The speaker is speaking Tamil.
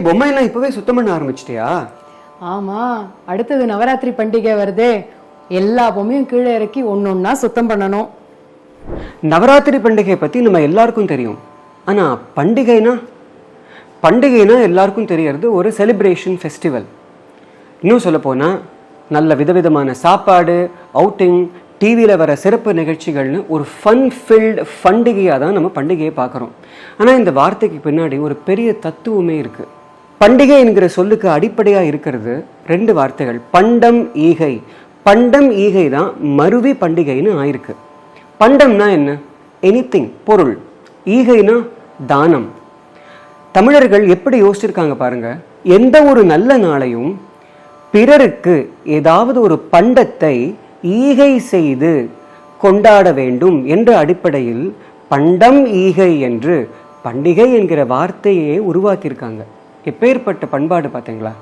பொம்மையெல்லாம் இப்பவே சுத்தம் பண்ண ஆரம்பிச்சிட்டியா? ஆமா, அடுத்தது நவராத்திரி பண்டிகை வருதே, எல்லா பொம்மையும் கீழே இறக்கி ஒன்னொன்னா சுத்தம் பண்ணணும். நவராத்திரி பண்டிகை பத்தி நம்ம எல்லாருக்கும் தெரியும். ஆனா பண்டிகைனா எல்லாருக்கும் தெரியறது ஒரு செலிப்ரேஷன் ஃபெஸ்டிவல். இன்னும் சொல்ல போனா நல்ல விதவிதமான சாப்பாடு, அவுட்டிங், டிவியில் வர சிறப்பு நிகழ்ச்சிகள்னு ஒரு ஃபன் ஃபில்டு பண்டிகையாக தான் நம்ம பண்டிகையை பார்க்குறோம். ஆனால் இந்த வார்த்தைக்கு பின்னாடி ஒரு பெரிய தத்துவமே இருக்குது. பண்டிகை என்கிற சொல்லுக்கு அடிப்படையாக இருக்கிறது 2 வார்த்தைகள், பண்டம் ஈகை. பண்டம் ஈகை தான் மருவி பண்டிகைன்னு ஆயிருக்கு. பண்டம்னா என்ன? எனிதிங், பொருள். ஈகைனா தானம். தமிழர்கள் எப்படி யோசிச்சிருக்காங்க பாருங்க. எந்த ஒரு நல்ல நாளையும் பிறருக்கு ஏதாவது ஒரு பண்டத்தை ஈகை செய்து கொண்டாட வேண்டும் என்ற அடிப்படையில் பண்டம் ஈகை என்று பண்டிகை என்கிற வார்த்தையே உருவாக்கியிருக்காங்க. எப்பேற்பட்ட பண்பாடு பார்த்தீங்களா?